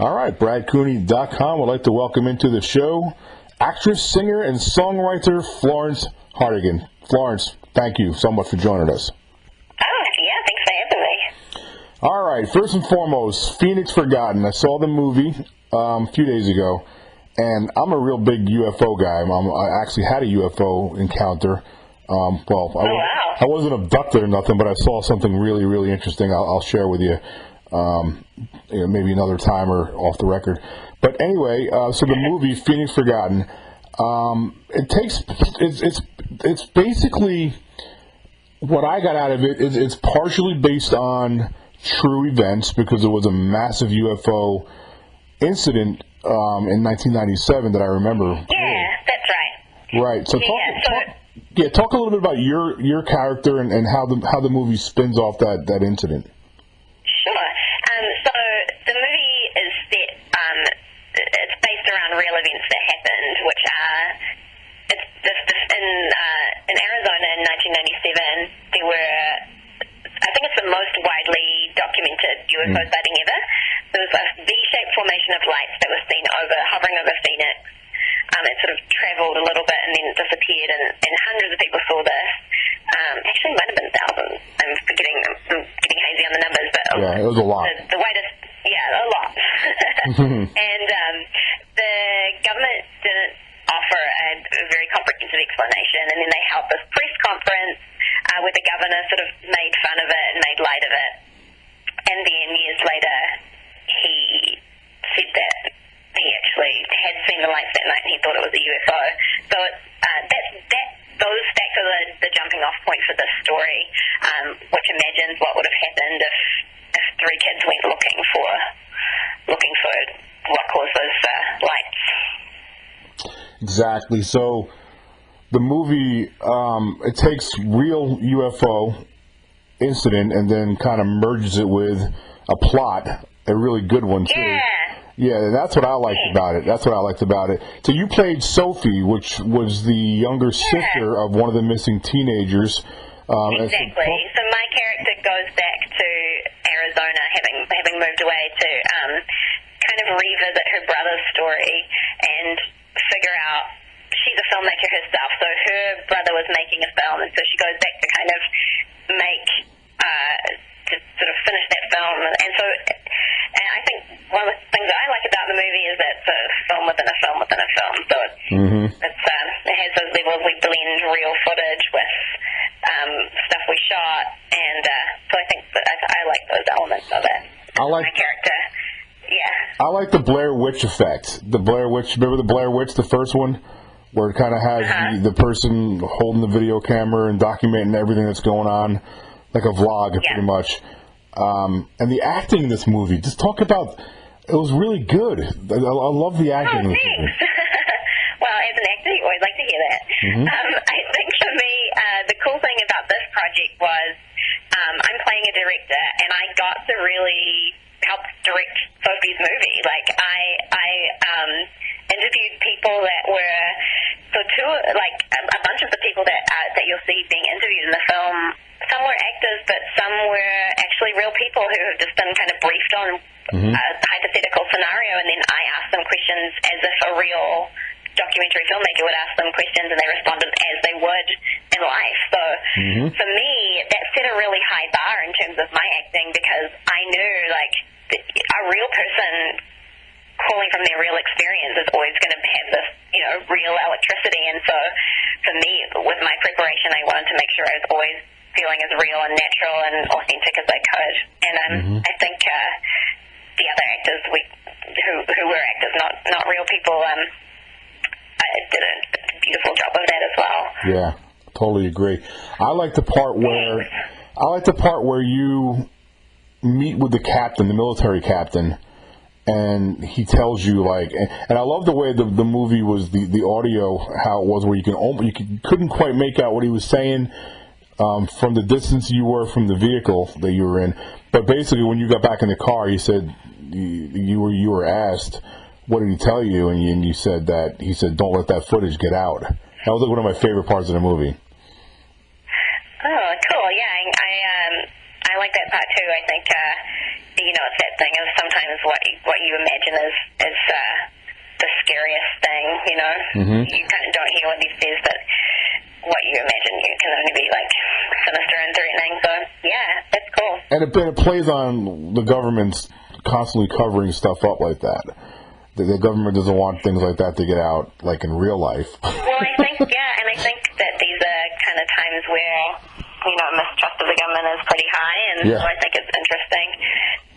All right, BradCooney.com. I'd like to welcome into the show actress, singer, and songwriter Florence Hartigan. Florence, thank you so much for joining us. Oh, yeah, thanks for having me. All right, first and foremost, Phoenix Forgotten. I saw the movie a few days ago, and I'm a real big UFO guy. I actually had a UFO encounter. I wasn't abducted or nothing, but I saw something really, really interesting. I'll share with you, maybe another time or off the record. But anyway, so the movie Phoenix Forgotten, it's basically what I got out of it is it's partially based on true events because it was a massive UFO incident in 1997 that I remember. Yeah, that's right. Right. So talk a little bit about your character and how the movie spins off that incident. Sure. So the movie is set. It's based around real events that happened, which are in Arizona in 1997. There were, I think it's the most widely documented UFO sighting ever. There was a V-shaped formation of lights that was seen hovering over Phoenix. It sort of traveled a little bit and then disappeared, and hundreds of people saw this. Actually, it might have been thousands. I'm getting hazy on the numbers, but it was a lot. The widest, a lot. And the government didn't offer a very comprehensive explanation, and then they held this press conference where the governor sort of made fun of it and made light of it. And then years later, he said that he actually had seen the lights that night and he thought it was a UFO. So those facts are the jumping off point for this story, which imagines what would have happened if three kids went looking for what caused those lights. Exactly. So the movie, it takes real UFO incident and then kind of merges it with a plot, a really good one too. Yeah, that's what I liked about it. So you played Sophie, which was the younger sister of one of the missing teenagers. Exactly. So my character goes back to Arizona, having moved away to kind of revisit her brother's story and figure out. She's a filmmaker herself, so her brother was making a film, and so she goes back to kind of to sort of finish that film. And I think one of the things that I like about the movie is that it's a film within a film within a film. So it has those levels. We blend real footage with stuff we shot, and so I think that I like those elements of it. My character. Yeah. I like the Blair Witch effect. Remember the Blair Witch, the first one? Where it kind of has the person holding the video camera and documenting everything that's going on, like a vlog, pretty much. And the acting in this movie, just talk about, it was really good. I love the acting in this movie. Well, as an actor, you always like to hear that. I think for me, the cool thing about this project was I'm playing a director, and I got to really help direct Sophie's movie. Like, I interviewed people that were, a bunch of the people that you'll see being interviewed in the film, some were actors, but some were actually real people who have just been kind of briefed on a hypothetical scenario, and then I asked them questions as if a real documentary filmmaker would ask them questions, and they responded as they would in life. So for me, that set a really high bar in terms of my acting, because I knew, like, a real person calling from their real experience is always going to have this, real electricity. And so for me, with my preparation, I wanted to make sure I was always feeling as real and natural and authentic as I could. And I think the other actors who were actors, not real people, did a beautiful job of that as well. Yeah, totally agree. I like the part where you meet with the captain, the military captain, and he tells you, like, and I love the way the movie was, the audio, how it was, where you couldn't quite make out what he was saying from the distance you were from the vehicle that you were in. But basically, when you got back in the car, he said you were asked, what did he tell you? And you said that he said, don't let that footage get out. That was like one of my favorite parts of the movie. Oh, cool! Yeah, I like that part too. I think it's interesting. Is sometimes what you imagine is the scariest thing. You know, you kind of don't hear what he says, but what you imagine you can only be like sinister and threatening. So yeah, that's cool. And it plays on the government's constantly covering stuff up like that. The government doesn't want things like that to get out, like in real life. Well, I think that these are kind of times where, you know, mistrust of the government is pretty high, and so I think it's interesting,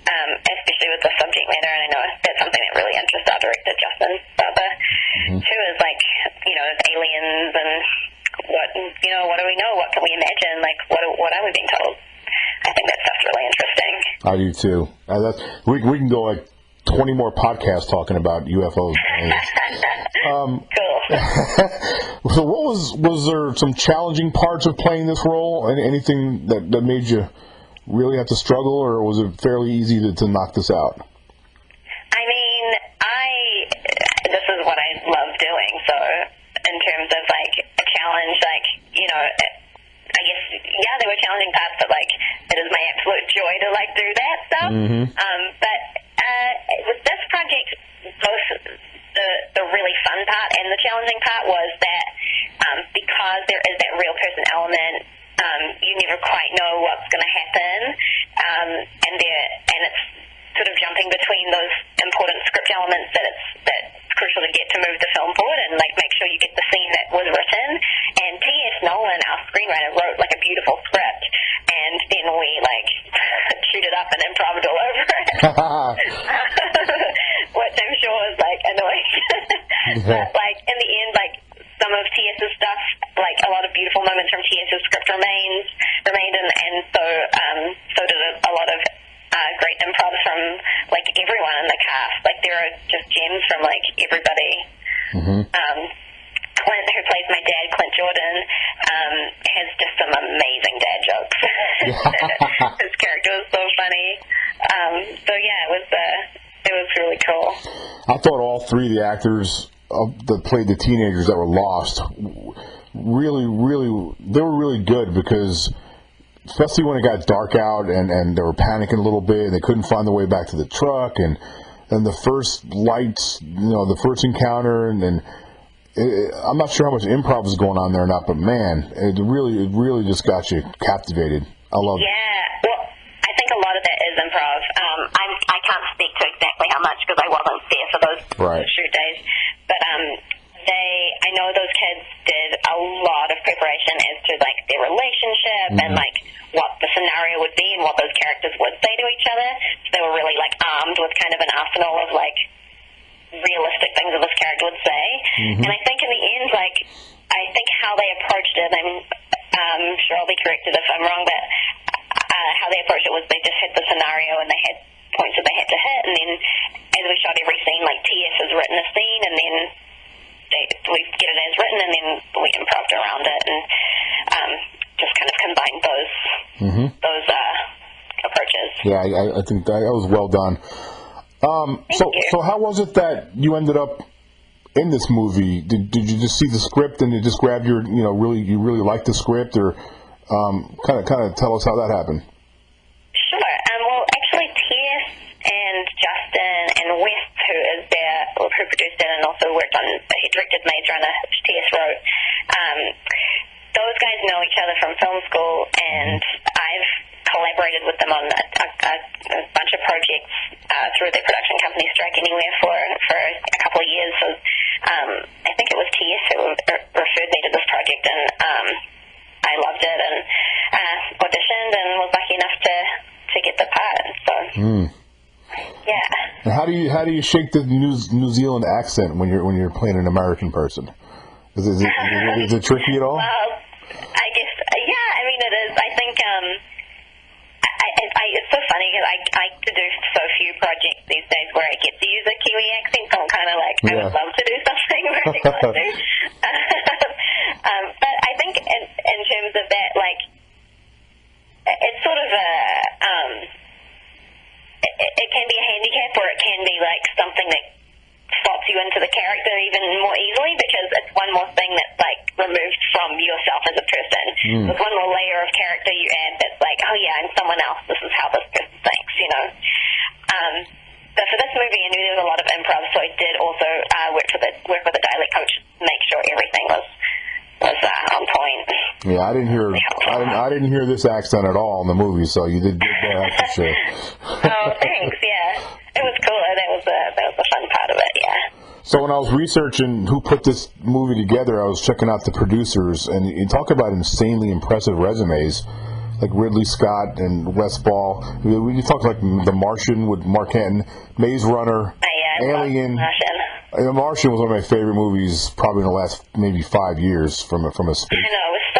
especially with the subject matter, and I know that's something that really interests our director, Justin Barber, too, is like, you know, aliens and what do we know? What can we imagine? Like, what are we being told? I think that stuff's really interesting. I do too. We can go like 20 more podcasts talking about UFOs. Cool. So was there some challenging parts of playing this role? Anything that made you really have to struggle, or was it fairly easy to knock this out? I mean, this is what I love doing, so in terms of like a challenge, like, you know, I guess, yeah, there were challenging parts, but like, it is my absolute joy to like do that stuff. But with this project, both the really fun part and the challenging part was that because there is that real person element, you never quite know what's going to happen, and it's sort of jumping between those important script elements that's crucial to get to move the film forward and like make sure you get the scene that was written. And T.S. Nolan, our screenwriter, wrote like a beautiful script, and then we like chewed it up and improved all over it, which I'm sure is like annoying. But like in the end, like some of T.S.'s stuff, like a lot of beautiful moments from T.S.'s script remained, and so did a lot of great improv from like everyone in the cast. Like there are just gems from like everybody. Clint, who plays my dad, Clint Jordan, has just some amazing dad jokes. His character was so funny. So yeah, it was really cool. I thought all three of the actors that played the teenagers that were lost really they were really good, because especially when it got dark out and they were panicking a little bit and they couldn't find their way back to the truck, and the first lights, you know, the first encounter, and I'm not sure how much improv is going on there or not, but man, it really just got you captivated. I love it. Yeah, well, I think a lot of that is improv. I can't speak to exactly how much because I wasn't there for those shoot days, but I know those kids did a lot of preparation as to like their relationship and like what the scenario would be and what those characters would say to each other. So they were really like armed with kind of an arsenal of like realistic things that this character would say. And I think in the end, like, I think how they approached it, I'm sure I'll be corrected if I'm wrong, but how they approached it was they just hit the scenario and they had points that they had to hit, and then as we shot every scene, like T.S. has written a scene, and then we get it as written, and then we improved around it, and just kind of combined those approaches. Yeah, I think that was well done. So how was it that you ended up in this movie? Did you just see the script and it just grabbed your, you really liked the script, or kind of tell us how that happened? Sure. Well, actually, T.S. and Justin and Wes, who produced it and also worked on, he directed Maze Runner, which T.S. wrote. Those guys know each other from film school, and I've collaborated with them on a bunch of projects through their production company, Strike Anywhere, for a couple of years. So I think it was T.S. who referred me to this project, and I loved it and auditioned and was lucky enough to get the part. So yeah. And how do you shake the New Zealand accent when you're playing an American person? Is it tricky at all? Well, I guess I mean it is. I think it's so funny because I get to do so few projects these days where I get to use a Kiwi accent, so I'm kind of like, I would love to do something where I can't do. But I think in terms of that, like, it's sort of it can be a handicap, or it can be like something that slots you into the character even more easily, because it's one more thing that's like removed from yourself as a person. There's one more layer of character you add that's like, oh yeah, I'm someone else. This is how this person thinks, you know. first movie, I knew there was a lot of improv, so I did also work with a dialect coach to make sure everything was on point. Yeah, I didn't hear this accent at all in the movie, so you did good there, that's for sure. Oh, thanks. Yeah, it was cool. That was the fun part of it. Yeah. So when I was researching who put this movie together, I was checking out the producers, and you talk about insanely impressive resumes, like Ridley Scott and Wes Ball. When you talk like The Martian with Mark Hanton, Maze Runner, Alien. The Martian was one of my favorite movies, probably in the last maybe 5 years from a space. I know, it was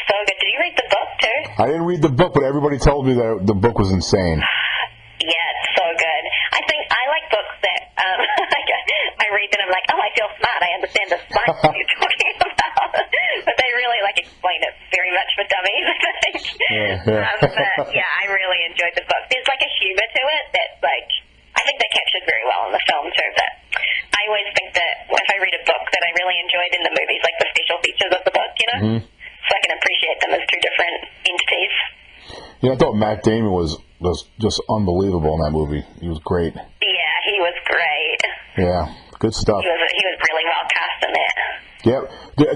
so good. Did you read the book too? I didn't read the book, but everybody told me that the book was insane. Yeah, it's so good. I think I like books that I read and I'm like, oh, I feel smart. I understand the science you're talking about. But they really explain it very much for dummies, I think. But yeah, I really enjoyed the book. There's a humor to it that's I think they captured very well in the film too. But I always think that if I read a book that I really enjoyed in the movies, the special features of the book, so I can appreciate them as two different entities. Yeah, I thought Matt Damon was just unbelievable in that movie. He was great. Yeah, he was great. Yeah, good stuff. He was really well cast in that. Yep.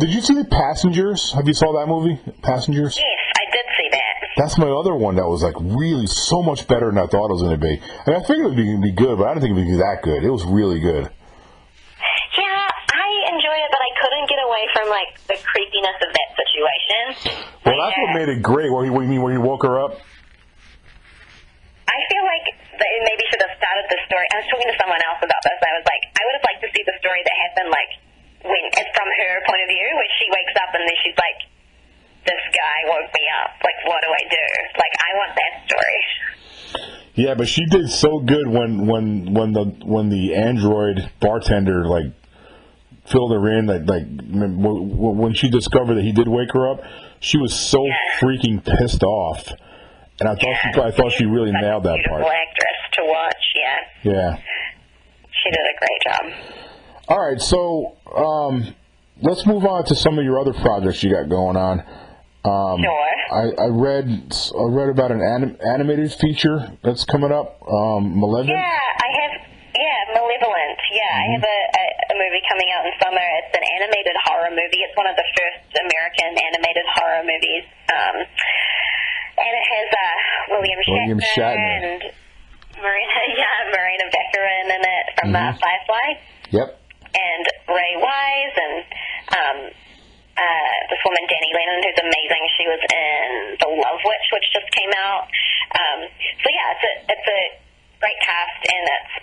Did you see The Passengers? Have you saw that movie, Passengers? Yes, I did see that. That's my other one that was really so much better than I thought it was going to be. And I figured it would be good, but I didn't think it would be that good. It was really good. Yeah, I enjoyed it, but I couldn't get away from the creepiness of that situation. Well, that's what made it great. What do you mean when you woke her up? I feel like they maybe should have started the story. I was talking to someone else about this. I was like, I would have liked to see the story that happened when it's from her point of view, where she wakes up and then she's like, this guy woke me up. What do I do? I want that story. Yeah, but she did so good when the android bartender filled her in. When she discovered that he did wake her up, she was so freaking pissed off. And I thought she really nailed that part. Beautiful actress to watch. Yeah. Yeah. She did a great job. All right, so let's move on to some of your other projects you got going on. Sure. I read about an animated feature that's coming up, Maleovent. Maleovent. Yeah, I have a movie coming out in summer. It's an animated horror movie. It's one of the first American animated horror movies. And it has William Shatner and Marina Baccarin in it from Firefly. Yep. And Ray Wise and this woman Danny Lennon, who's amazing. She was in The Love Witch, which just came out. So yeah, it's a great cast, and it's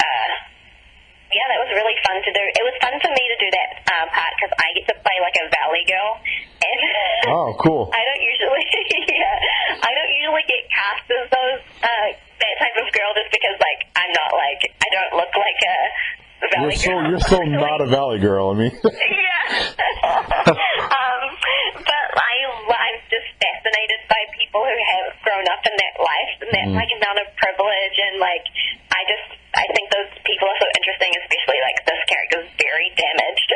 that was really fun to do. It was fun for me to do that part because I get to play a valley girl. And oh, cool. I don't usually get cast as those that type of girl just because I'm not I don't look like a valley girl. You're so not a valley girl. I mean. Yeah. But I'm just fascinated by people who have grown up in that life and that amount of privilege, and I think those people are so interesting, especially this character is very damaged.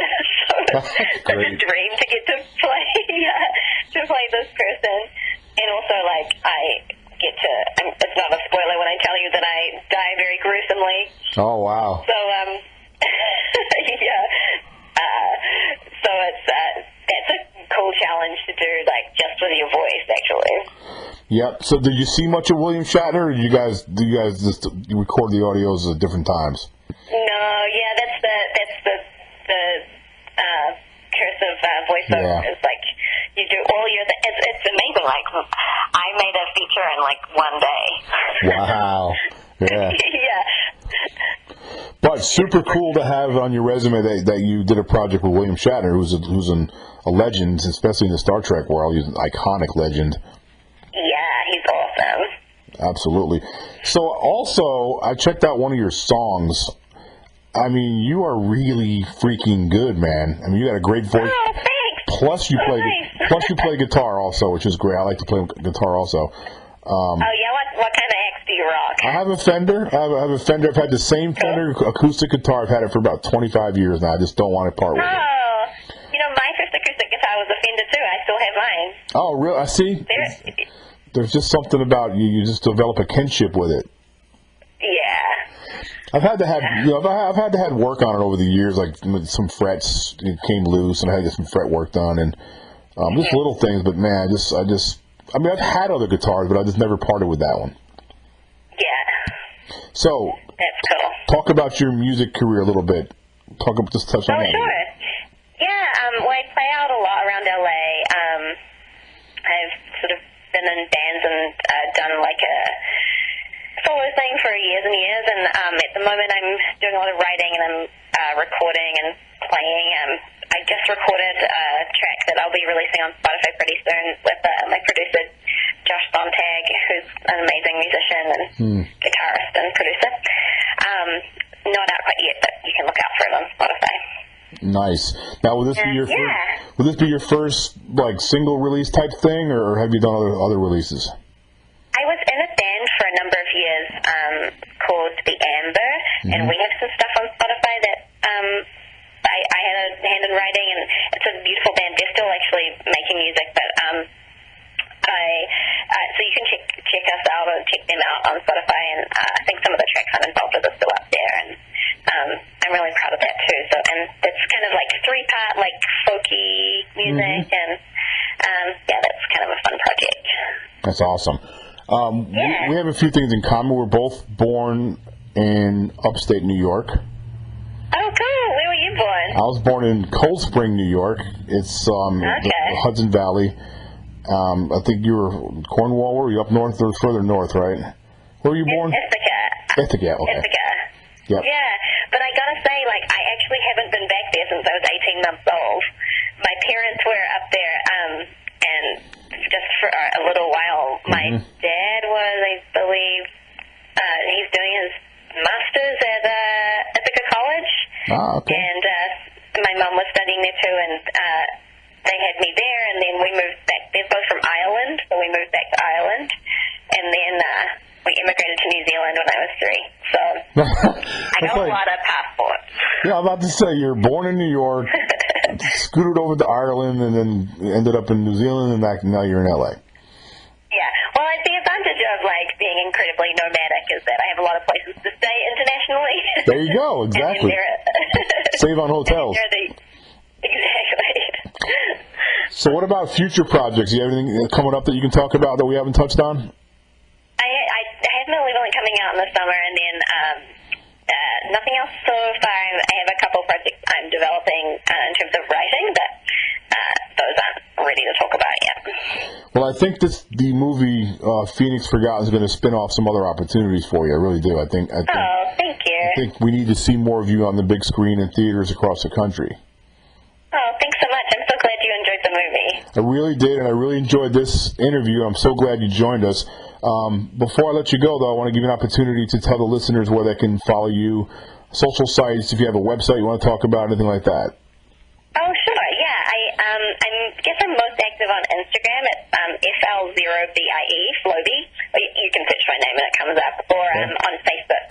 So it's a dream to get to play this person, and also I get to. It's not a spoiler when I tell you that I die very gruesomely. Oh wow. So yeah. So it's a cool challenge to do, just with your voice, actually. Yep. So, did you see much of William Shatner, or do you guys just record the audios at different times? No, yeah, that's the curse of voiceover. Yeah. It's you do all your. It's amazing. I made a feature in 1 day. Wow. Yeah. Yeah. But super cool to have on your resume that you did a project with William Shatner, who's a legend, especially in the Star Trek world. He's an iconic legend. Yeah, he's awesome. Absolutely. So also, I checked out one of your songs. I mean, you are really freaking good, man. I mean, you got a great voice. Oh, thanks. Plus, you play guitar also, which is great. I like to play guitar also. Oh yeah, what kind of axe do you rock? I have a Fender. I have a Fender. I've had the same Fender acoustic guitar. I've had it for about 25 years now. I just don't want to part with it. Oh, my first acoustic guitar was a Fender too. I still have mine. Oh, really? I see. There's just something about you. You just develop a kinship with it. Yeah. I've had to have, I've had to have work on it over the years. Like some frets came loose, and I had to get some fret work done, and just little things. But man, I mean, I've had other guitars, but I just never parted with that one. Yeah. So, that's cool. Talk about your music career a little bit. Just touch on that. Oh, sure. Yeah. Well, I play out a lot around LA. I've sort of been in bands and done like a solo thing for years and years, and at the moment I'm doing a lot of writing and I'm recording and playing. I just recorded a track that I'll be releasing on Spotify pretty soon with my producer Josh Sontag, who's an amazing musician and guitarist and producer. Not out quite yet, but you can look out for it on Spotify. Nice. Now, will this be your first like single release type thing, or have you done other releases? I was in a band for a number of years called The Amber, and we have some stuff on Spotify that I had a hand in writing, and it's a beautiful band. They're still actually making music, but so you can check us out or check them out on Spotify, and I think some of the tracks I'm involved with are still up there, and I'm really proud of that too. So, and it's kind of like 3-part, like folky music, and that's kind of a fun project. That's awesome. We have a few things in common. We're both born in upstate New York. Oh, cool. Where were you born? I was born in Cold Spring, New York. It's the Hudson Valley. I think you were Cornwall. Were you up north or further north, right? Where were you born? Ithaca. Okay. Ithaca. Yep. Yeah, but I gotta say, like, I actually haven't been back there since I was 18 months old. My parents were up there, and just for a little while. My dad was, I believe, he's doing his master's at Ithaca College. Ah, okay. And my mom was studying there too, and they had me there, and then we moved back. They're both from Ireland, so we moved back to Ireland, and then we immigrated to New Zealand when I was 3. So I got a lot of passports. Yeah, I'm about to say, you're born in New York, scooted over to Ireland, and then ended up in New Zealand, and now you're in LA. Yeah. Well, the advantage of like being incredibly nomadic is that I have a lot of places to stay internationally. There you go. Exactly. Save on hotels. Exactly. So what about future projects? Do you have anything coming up that you can talk about that we haven't touched on? I have Maleovent one coming out in the summer, and then nothing else so far. I have a couple projects I'm developing in terms of writing, but those aren't ready to talk about yet. Well, I think the movie Phoenix Forgotten is going to spin off some other opportunities for you. I really do. I think. Oh, thank you. I think we need to see more of you on the big screen in theaters across the country. Oh, thanks so much. I'm so glad you enjoyed the movie. I really did, and I really enjoyed this interview. I'm so glad you joined us. Before I let you go, though, I want to give you an opportunity to tell the listeners where they can follow you, social sites, if you have a website you want to talk about, anything like that. Oh, sure, yeah. I guess I'm most active on Instagram. It's FL0BIE, Floby. You can search my name and it comes up. Or on Facebook,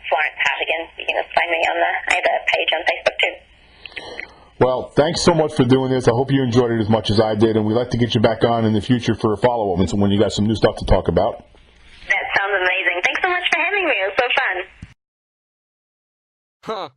Florence Hartigan. You can just find me on I have a page on Facebook, too. Well, thanks so much for doing this. I hope you enjoyed it as much as I did, and we'd like to get you back on in the future for a follow-up when you got some new stuff to talk about. That sounds amazing. Thanks so much for having me. It was so fun. Huh.